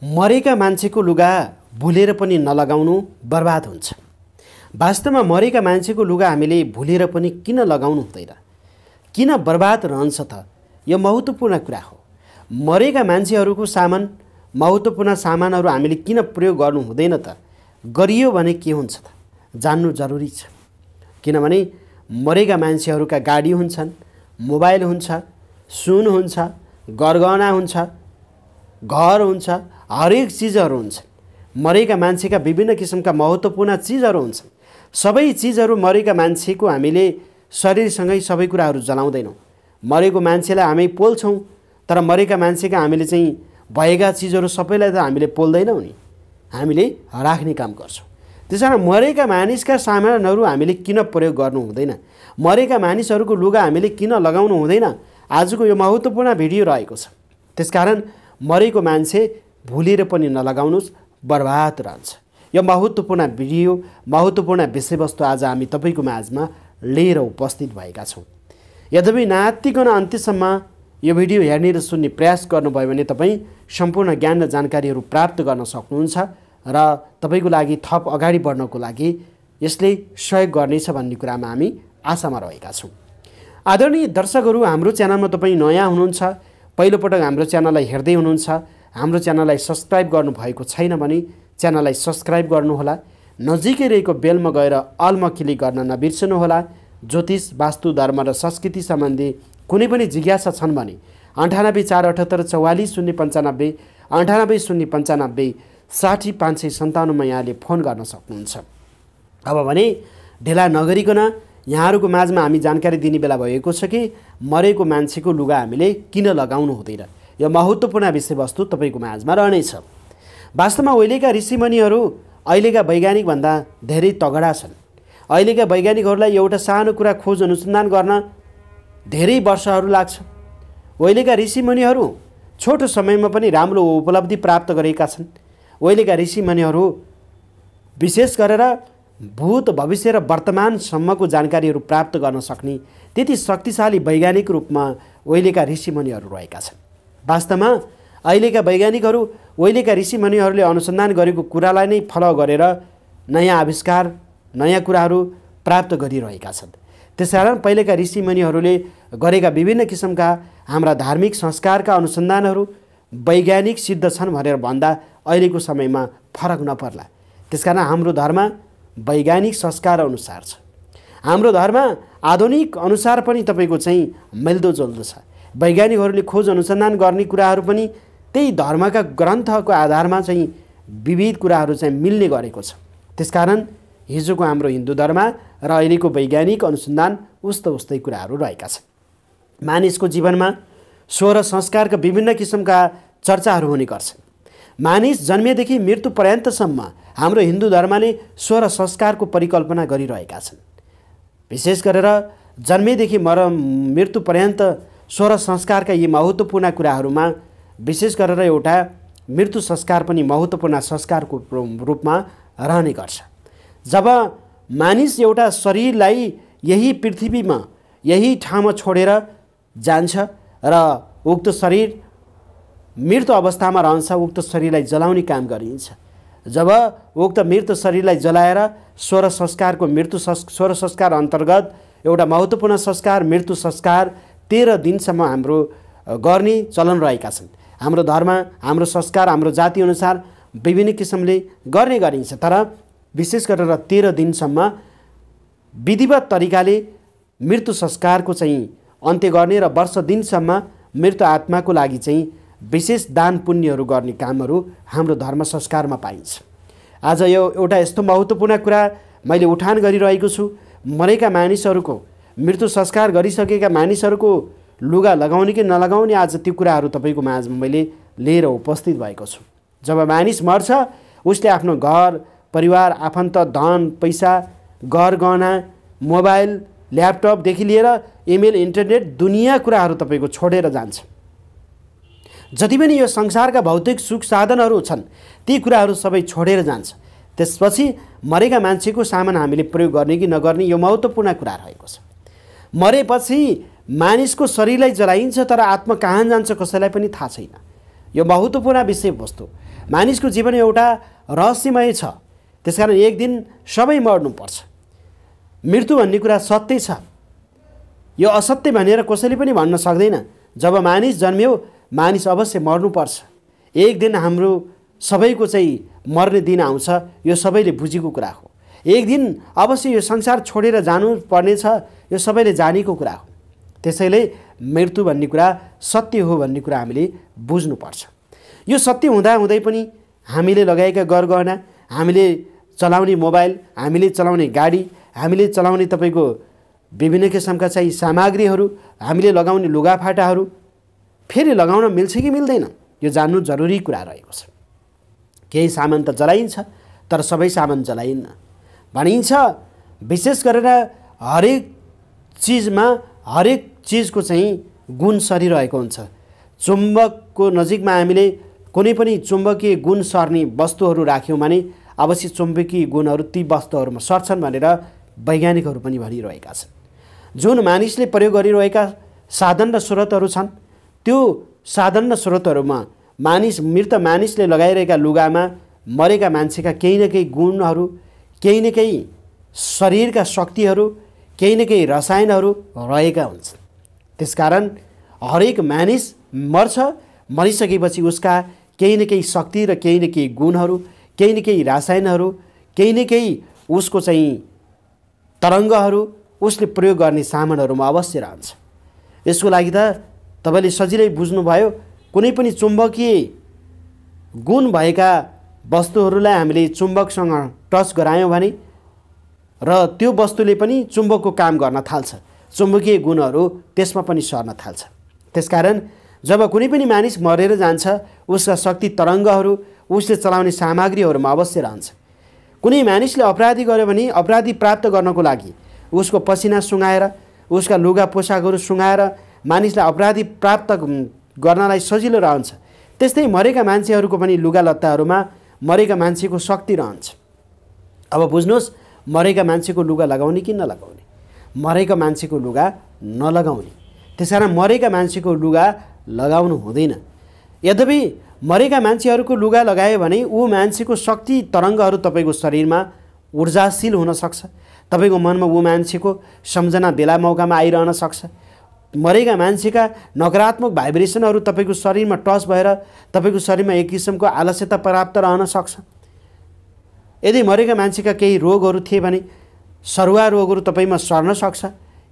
मरेका मान्छेको लुगा भुलेर पनि नलगाउनु बर्बाद हुन्छ। वास्तवमा मरेका मान्छेको लुगा हामीले भुलेर पनि किन लगाउनु हुँदैन, किन बर्बाद रहन्छ त? यो महत्त्वपूर्ण कुरा हो। मरेका मान्छेहरूको महत्त्वपूर्ण सामानहरू हामीले किन प्रयोग गर्नु हुँदैन त? गरियो भने के हुन्छ त? जान्नु जरुरी छ। किनभने मरेका मान्छेहरूका गाडी हुन्छन्, मोबाइल हुन्छ, सुन हुन्छ, गरगहना हुन्छ, घर हुन्छ, हरेक चिजहरू हुन्छ। मरेका मान्छेका विभिन्न किसिमका महत्त्वपूर्ण चिजहरू हुन्छन्। सबै चिजहरू मरेका मान्छेको हामीले शरीरसँगै सबै कुराहरू जलाउँदैनौँ। मरेको मान्छेलाई हामी पोल्छौँ, तर मरेका मान्छेका हामीले चाहिँ भएका चिजहरू सबैलाई त हामीले पोल्दैनौँ नि, हामीले राख्ने काम गर्छौँ। त्यसैले मरेका मानिसका सामानहरू हामीले किन प्रयोग गर्नु हुँदैन, मरेका मानिसहरूको लुगा हामीले किन लगाउनु हुँदैन, आजको यो महत्त्वपूर्ण भिडियो रहेको छ। त्यसकारण मरेको मान्छे भुलेर पनि नलगाउनुहोस्, बर्बाद रहन्छ। यो महत्त्वपूर्ण भिडियो, महत्त्वपूर्ण विषयवस्तु आज हामी तपाईँको माझमा लिएर उपस्थित भएका छौँ। यद्यपि नआत्तिकन अन्त्यसम्म यो भिडियो हेर्ने र सुन्ने प्रयास गर्नुभयो भने तपाईँ सम्पूर्ण ज्ञान र जानकारीहरू प्राप्त गर्न सक्नुहुन्छ र तपाईँको लागि थप अगाडि बढ्नको लागि यसले सहयोग गर्नेछ भन्ने कुरामा हामी आशामा रहेका छौँ। आदरणीय दर्शकहरू, हाम्रो च्यानलमा तपाईँ नयाँ हुनुहुन्छ, पहिलोपटक हाम्रो च्यानललाई हेर्दै हुनुहुन्छ, हाम्रो च्यानललाई सब्सक्राइब गर्नुभएको छैन भने च्यानललाई सब्सक्राइब गर्नुहोला। नजिकै रहेको बेलमा गएर अलमा क्लिक गर्न नबिर्सनुहोला। ज्योतिष, वास्तु, धर्म र संस्कृति सम्बन्धी कुनै पनि जिज्ञासा छन् भने 9848744095 980895 60557 यहाँले फोन गर्न सक्नुहुन्छ। अब भने ढिला नगरिकन यहाँहरूको माझमा हामी जानकारी दिने बेला भएको छ कि मरेको मान्छेको लुगा हामीले किन लगाउनु हुँदैन। यो महत्त्वपूर्ण विषयवस्तु तपाईँको माझमा रहनेछ। वास्तवमा उहिलेका ऋषिमुनिहरू अहिलेका वैज्ञानिकभन्दा धेरै तगडा छन्। अहिलेका वैज्ञानिकहरूलाई एउटा सानो कुरा खोज अनुसन्धान गर्न धेरै वर्षहरू लाग्छ। उहिलेका ऋषिमुनिहरू छोटो समयमा पनि राम्रो उपलब्धि प्राप्त गरेका छन्। उहिलेका ऋषिमुनिहरू विशेष गरेर भूत, भविष्य र वर्तमानसम्मको जानकारीहरू प्राप्त गर्न सक्ने त्यति शक्तिशाली वैज्ञानिक रूपमा उहिलेका ऋषिमुनिहरू रहेका छन्। वास्तवमा अहिलेका वैज्ञानिकहरू उहिलेका ऋषिमुनिहरूले अनुसन्धान गरेको कुरालाई नै फलो गरेर नयाँ आविष्कार, नयाँ कुराहरू प्राप्त गरिरहेका छन्। त्यसकारण पहिलेका ऋषिमुनिहरूले गरेका विभिन्न किसिमका हाम्रा धार्मिक संस्कारका अनुसन्धानहरू वैज्ञानिक सिद्ध छन् भनेर भन्दा अहिलेको समयमा फरक नपर्ला। त्यसकारण हाम्रो धर्म वैज्ञानिक संस्कार अनुसार छ। हाम्रो धर्म आधुनिक अनुसार पनि तपाईँको चाहिँ मिल्दोजुल्दो छ। वैज्ञानिकहरूले खोज अनुसन्धान गर्ने कुराहरू पनि त्यही धर्मका ग्रन्थको आधारमा चाहिँ विविध कुराहरू चाहिँ मिल्ने गरेको छ। त्यसकारण हिजोको हाम्रो हिन्दू धर्म र अहिलेको वैज्ञानिक अनुसन्धान उस्तै कुराहरू रहेका छन्। मानिसको जीवनमा 16 संस्कारका विभिन्न किसिमका चर्चाहरू हुने गर्छन्। मानिस जन्मेदेखि मृत्यु पर्यन्तसम्म हाम्रो हिन्दू धर्मले 16 संस्कारको परिकल्पना गरिरहेका छन्। विशेष गरेर जन्मेदेखि मृत्यु पर्यन्त 16 संस्कारका यी महत्त्वपूर्ण कुराहरूमा विशेष गरेर एउटा मृत्यु संस्कार पनि महत्त्वपूर्ण संस्कारको रूपमा रहने गर्छ। जब मानिस एउटा शरीरलाई यही पृथ्वीमा, यही ठाउँमा छोडेर जान्छ र उक्त शरीर मृत्यु अवस्थामा रहन्छ, उक्त शरीरलाई जलाउने काम गरिन्छ। जब उक्त मृत शरीरलाई जलाएर 16 संस्कारको 16 संस्कार अन्तर्गत एउटा महत्त्वपूर्ण संस्कार मृत्यु संस्कार 13 दिनसम्म हाम्रो गर्ने चलन रहेका छन्। हाम्रो धर्म, हाम्रो संस्कार, हाम्रो जाति अनुसार विभिन्न किसिमले गर्ने गरिन्छ, तर विशेष गरेर 13 दिनसम्म विधिवत तरिकाले मृत्यु संस्कारको चाहिँ अन्त्य गर्ने र वर्ष दिनसम्म मृत आत्माको लागि चाहिँ विशेष दान पुण्यहरू गर्ने कामहरू हाम्रो धर्म संस्कारमा पाइन्छ। आज यो एउटा यस्तो महत्त्वपूर्ण कुरा मैले उठान गरिरहेको छु। मरेका मानिसहरूको मृत्यु संस्कार गरिसकेका मानिसहरूको लुगा लगाउने कि नलगाउने, आज त्यो कुराहरू तपाईँको माझमा मैले लिएर उपस्थित भएको छु। जब मानिस मर्छ उसले आफ्नो घर परिवार, आफन्त, धन, पैसा, गहना, मोबाइल, ल्यापटपदेखि लिएर इमेल, इन्टरनेट, दुनियाँ कुराहरू तपाईँको छोडेर जान्छ। जति पनि यो संसारका भौतिक सुख साधनहरू छन् ती कुराहरू सबै छोडेर जान्छ। त्यसपछि मरेका मान्छेको सामान हामीले प्रयोग गर्ने कि नगर्ने यो महत्त्वपूर्ण कुरा रहेको छ। मरेपछि मानिसको शरीरलाई जलाइन्छ, तर आत्मा कहाँ जान्छ कसैलाई पनि थाहा छैन। यो महत्त्वपूर्ण विषयवस्तु। मानिसको जीवन एउटा रहस्यमय छ, त्यसकारण एक दिन सबै मर्नुपर्छ। मृत्यु भन्ने कुरा सत्य छ, यो असत्य भनेर कसैले पनि भन्न सक्दैन। जब मानिस जन्मियो मानिस अवश्य मर्नुपर्छ। एक दिन हाम्रो सबैको चाहिँ मर्ने दिन आउँछ, यो सबैले बुझेको कुरा हो। एक दिन अवश्य यो संसार छोडेर जानुपर्नेछ, यो सबैले जानेको कुरा हो। त्यसैले मृत्यु भन्ने कुरा सत्य हो भन्ने कुरा हामीले बुझ्नुपर्छ। यो सत्य हुँदाहुँदै पनि हामीले लगाएका गरगहना, हामीले चलाउने मोबाइल, हामीले चलाउने गाडी, हामीले चलाउने तपाईँको विभिन्न किसिमका चाहिँ सामग्रीहरू, हामीले लगाउने लुगाफाटाहरू फेरि लगाउन मिल्छ कि मिल्दैन, यो जान्नु जरुरी कुरा रहेको छ। केही सामान त जलाइन्छ, तर सबै सामान जलाइन्न। भनिन्छ विशेष गरेर हरेक चिजमा हरेक चिजको चाहिँ गुण सरिरहेको हुन्छ। चुम्बकको नजिकमा हामीले कुनै पनि चुम्बकीय गुण सर्ने वस्तुहरू राख्यौँ भने अवश्य चुम्बकीय गुणहरू ती वस्तुहरूमा सर्छन् भनेर वैज्ञानिकहरू पनि भनिरहेका छन्। जुन मानिसले प्रयोग गरिरहेका साधन र स्रोतहरू छन्, त्यो साधन र स्रोतहरूमा मृत मानिसले लगाइरहेका लुगामा मरेका मान्छेका केही न केही गुणहरू, केही न केही शरीरका शक्तिहरू, केही न केही रसायनहरू रहेका हुन्छन्। त्यसकारण हरेक मानिस मर्छ, मरिसकेपछि उसका केही न केही शक्ति र केही न केही गुणहरू, केही न केही रसायनहरू, केही न केही उसको चाहिँ तरङ्गहरू, उसले प्रयोग गर्ने सामानहरूमा अवश्य रहन्छ। यसको लागि त तपाईँले सजिलै बुझ्नुभयो। कुनै पनि चुम्बकीय गुण भएका वस्तुहरूलाई हामीले चुम्बकसँग टच गरायौँ भने र त्यो वस्तुले पनि चुम्बकको काम गर्न थाल्छ, चुम्बकीय गुणहरू त्यसमा पनि सर्न थाल्छ। त्यसकारण जब कुनै पनि मानिस मरेर जान्छ, उसका शक्ति तरङ्गहरू, उसले चलाउने सामग्रीहरूमा अवश्य रहन्छ। कुनै मानिसले अपराधी गर्यो भने अपराधी प्राप्त गर्नको लागि उसको पसिना सुँघाएर, उसका लुगा पोसाकहरू सुँघाएर मानिसलाई अपराधी प्राप्त गर्नलाई सजिलो रहन्छ। त्यस्तै मरेका मान्छेहरूको पनि लुगा लत्ताहरूमा मरेका मान्छेको शक्ति रहन्छ। अब बुझ्नुहोस्, मरेका मान्छेको लुगा लगाउने कि नलगाउने, मरेका मान्छेको लुगा नलगाउने। त्यसकारण मरेका मान्छेको लुगा लगाउनु हुँदैन। यद्यपि मरेका मान्छेहरूको लुगा लगायो भने ऊ मान्छेको शक्ति तरङ्गहरू तपाईँको शरीरमा ऊर्जाशील हुन सक्छ। तपाईँको मनमा ऊ मान्छेको सम्झना बेला मौकामा आइरहन सक्छ। मरेका मान्छेका नकारात्मक भाइब्रेसनहरू तपाईँको शरीरमा टच भएर तपाईँको शरीरमा एक किसिमको आलस्यता प्राप्त रहन सक्छ। यदि मरेका मान्छेका केही रोगहरू थिए भने सरुवा रोगहरू तपाईँमा सर्न सक्छ।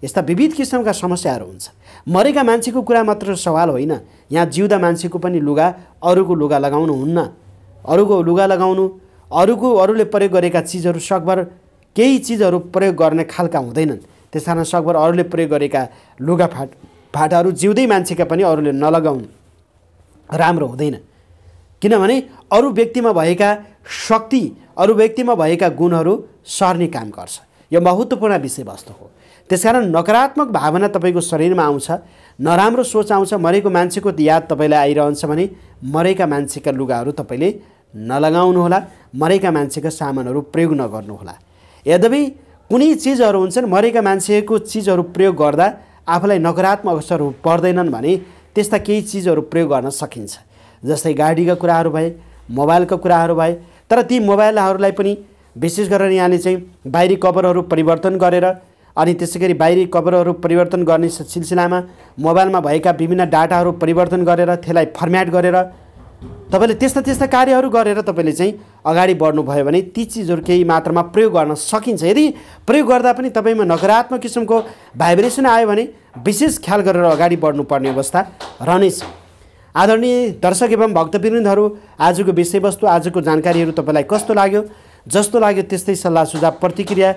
यस्ता विविध किसिमका समस्याहरू हुन्छ। मरेका मान्छेको कुरा मात्र सवाल होइन, यहाँ जिउँदा मान्छेको पनि लुगा, अरूको लुगा लगाउनु हुन्न। अरूको लुगा लगाउनु, अरूले प्रयोग गरेका चिजहरू सकभर केही चिजहरू प्रयोग गर्ने खालका हुँदैनन्। त्यसकारण सकभर अरूले प्रयोग गरेका लुगाफाटाहरू जिउँदै मान्छेका पनि अरूले नलगाउनु राम्रो हुँदैन। किनभने अरू व्यक्तिमा भएका शक्ति, अरू व्यक्तिमा भएका गुणहरू सर्ने काम गर्छ। यो महत्त्वपूर्ण विषयवस्तु हो। त्यसकारण नकारात्मक भावना तपाईँको शरीरमा आउँछ, नराम्रो सोच आउँछ, मरेको मान्छेको याद तपाईँलाई आइरहन्छ भने मरेका मान्छेका लुगाहरू तपाईँले नलगाउनुहोला, मरेका मान्छेका सामानहरू प्रयोग नगर्नुहोला। यद्यपि कुनै चिजहरू हुन्छन् मरेका मान्छेको चिजहरू प्रयोग गर्दा आफूलाई नकारात्मक असरहरू पर्दैनन् भने त्यस्ता केही चिजहरू प्रयोग गर्न सकिन्छ। जस्तै गाडीका कुराहरू भए, मोबाइलका कुराहरू भए। तर ती मोबाइलहरूलाई पनि विशेष गरेर यहाँले चाहिँ बाहिरी कभरहरू परिवर्तन गरेर, अनि त्यसै गरी बाहिरी कभरहरू परिवर्तन गर्ने सिलसिलामा मोबाइलमा भएका विभिन्न डाटाहरू परिवर्तन गरेर त्यसलाई फर्म्याट गरेर तपाईँले त्यस्ता कार्यहरू गरेर तपाईँले चाहिँ अगाडि बढ्नुभयो भने ती चिजहरू केही मात्रामा प्रयोग गर्न सकिन्छ। यदि प्रयोग गर्दा पनि तपाईँमा नकारात्मक किसिमको भाइब्रेसन आयो भने विशेष ख्याल गरेर अगाडि बढ्नुपर्ने अवस्था रहनेछ। आदरणीय दर्शक एवं भक्तवृन्दहरू, आजको विषयवस्तु, आजको जानकारीहरू तपाईँलाई कस्तो लाग्यो? जस्तो लाग्यो त्यस्तै सल्लाह सुझाव प्रतिक्रिया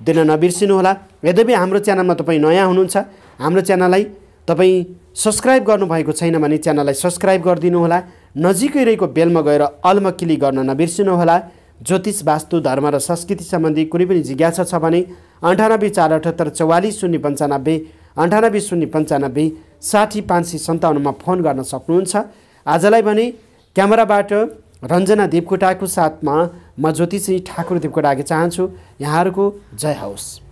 दिन नबिर्सिनुहोला। यद्यपि हाम्रो च्यानलमा तपाईँ नयाँ हुनुहुन्छ, हाम्रो च्यानललाई तपाईँ सब्सक्राइब गर्नुभएको छैन भने च्यानललाई सब्सक्राइब गरिदिनुहोला। नजिकै रहेको बेलमा गएर अलमा क्लिक गर्न नबिर्सिनुहोला। ज्योतिष, वास्तु, धर्म र संस्कृति सम्बन्धी कुनै पनि जिज्ञासा छ भने 98 478 44 095 98 095 60 557 मा फोन गर्न सक्नुहुन्छ। आजलाई भने क्यामेराबाट रञ्जना देवकोटाको साथमा म ज्योतिषी ठाकुर देवकोटा चाहन्छु। यहाँहरूको जय होस्।